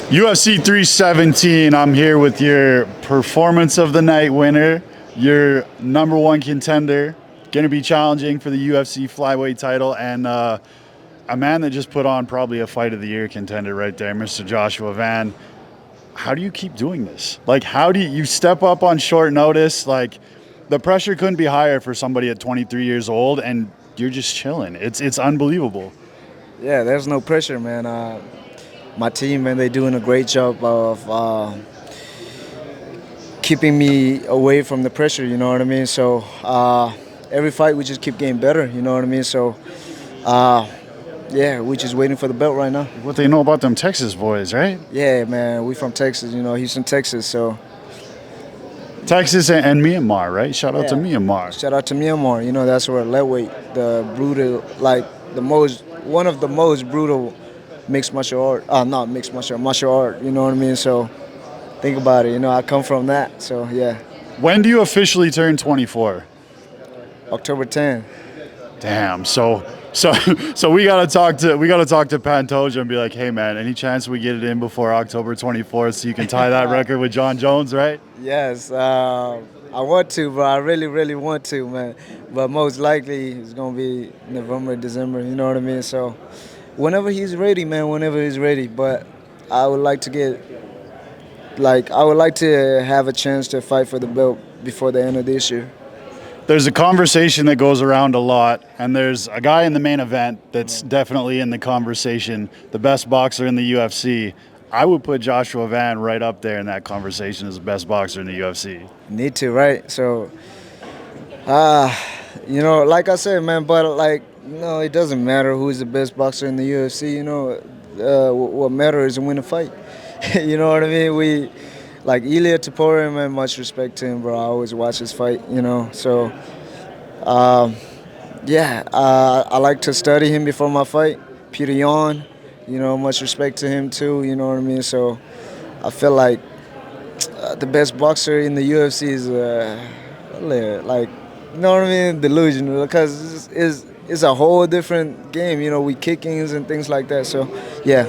UFC 317, I'm here with your performance of the night winner, your number one contender, going to be challenging for the UFC flyweight title, and a man that just put on probably a fight of the year contender right there, Mr. Joshua Van. How do you keep doing this? Like, how do you step up on short notice? Like, the pressure couldn't be higher for somebody at 23 years old, and you're just chilling. It's unbelievable. Yeah, there's no pressure, man. My team, man, they're doing a great job of keeping me away from the pressure, you know what I mean? So every fight we just keep getting better, you know what I mean? So, yeah, we're just waiting for the belt right now. What they know about them Texas boys, right? Yeah, man, we from Texas, you know, Houston, Texas, so. Texas and Myanmar, right? Shout out to Yeah. Myanmar. Shout out to Myanmar, you know, that's where lightweight, the brutal, like one of the most brutal martial art, you know what I mean? So think about it, you know, I come from that, so yeah. When do you officially turn 24? October 10th. Damn. So we gotta talk to Pantoja and be like, hey man, any chance we get it in before October 24th so you can tie that record with John Jones, right? Yes, I want to, bro. I really, really want to, man. But most likely it's gonna be November, December. You know what I mean? So whenever he's ready, man. Whenever he's ready. But I would like to have a chance to fight for the belt before the end of this year. There's a conversation that goes around a lot, and there's a guy in the main event that's definitely in the conversation, the best boxer in the UFC. I would put Joshua Van right up there in that conversation as the best boxer in the UFC. Need to, right? So, you know, like I said, man, but like, no, it doesn't matter who's the best boxer in the UFC. You know, what matters is to win a fight. You know what I mean? Like Ilia Topuria, man, much respect to him, bro. I always watch his fight, you know. So, I like to study him before my fight. Peter Yan, you know, much respect to him too, you know what I mean? So, I feel like the best boxer in the UFC is, like, you know what I mean, delusional, because it's a whole different game, you know, we kickings and things like that. So, yeah.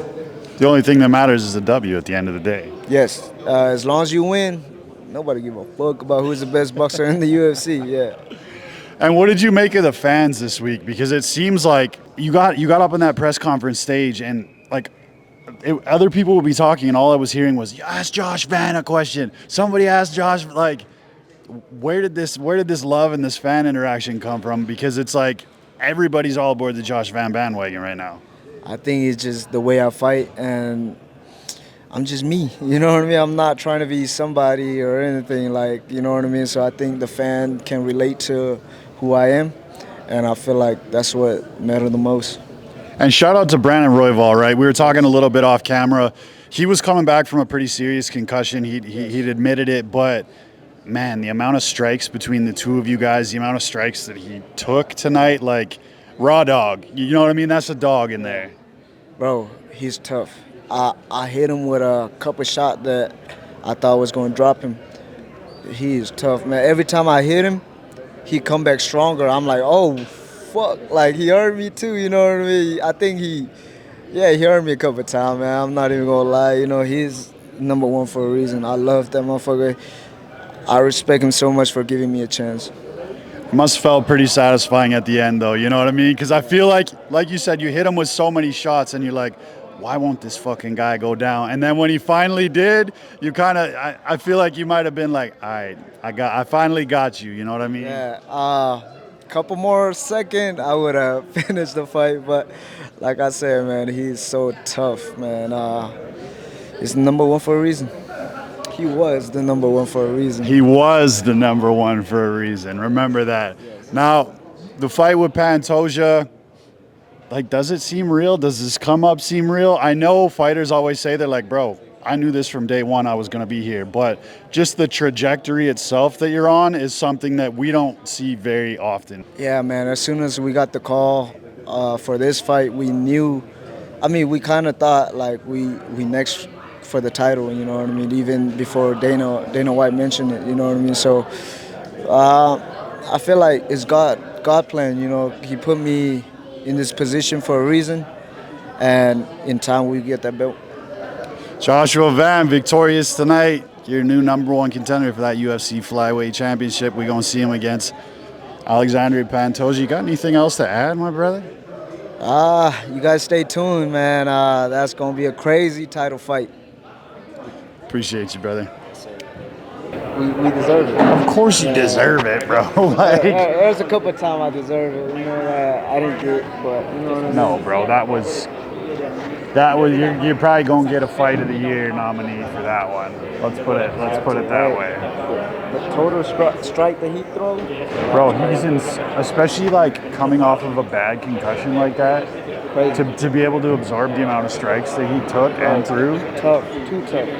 The only thing that matters is the W at the end of the day. Yes, as long as you win, nobody give a fuck about who's the best boxer in the UFC. Yeah. And what did you make of the fans this week? Because it seems like you got up on that press conference stage, and like other people would be talking, and all I was hearing was, "Ask Josh Van a question." Somebody asked Josh, like, where did this love and this fan interaction come from? Because it's like everybody's all aboard the Josh Van bandwagon right now. I think it's just the way I fight, and I'm just me. You know what I mean? I'm not trying to be somebody or anything, like, you know what I mean? So I think the fan can relate to who I am, and I feel like that's what matters the most. And shout out to Brandon Royval, right? We were talking a little bit off camera. He was coming back from a pretty serious concussion. He'd admitted it, but man, the amount of strikes between the two of you guys, the amount of strikes that he took tonight, like raw dog. You know what I mean? That's a dog in there. Bro, he's tough. I hit him with a couple shot that I thought was going to drop him. He is tough, man. Every time I hit him, he come back stronger. I'm like, oh, fuck. Like, he hurt me too, you know what I mean? I think he hurt me a couple times, man. I'm not even going to lie. You know, he's number one for a reason. I love that motherfucker. I respect him so much for giving me a chance. Must have felt pretty satisfying at the end, though. You know what I mean? Because I feel like you said, you hit him with so many shots, and you're like, why won't this fucking guy go down? And then when he finally did, you kind of, I feel like you might have been like, all right, I finally got you. You know what I mean? Yeah. Couple more seconds, I would have finished the fight. But like I said, man, he's so tough, man. He's number one for a reason. He was the number one for a reason. He was the number one for a reason. Remember that. Yes. Now, the fight with Pantoja, like, does it seem real? Does this come up seem real? I know fighters always say, they're like, bro, I knew this from day one I was going to be here. But just the trajectory itself that you're on is something that we don't see very often. Yeah, man. As soon as we got the call for this fight, we knew. I mean, we kind of thought, like, we next for the title, you know what I mean? Even before Dana White mentioned it, you know what I mean? So I feel like it's God plan, you know. He put me in this position for a reason, and in time we get that belt. Joshua Van, victorious tonight. Your new #1 contender for that UFC flyweight championship. We're going to see him against Alexandre Pantoja. You got anything else to add, my brother? You guys stay tuned, man. That's going to be a crazy title fight. Appreciate you, brother. We deserve it. Of course you deserve it, bro. Like, There's a couple of times I deserve it. You know, I didn't get, but you know what I mean? no, bro, that was you're probably gonna get a fight of the year nominee for that one. Let's put it that way. The total strike that he throws. Bro, he's especially like coming off of a bad concussion like that. Crazy. To be able to absorb the amount of strikes that he took and threw. Tough, too tough.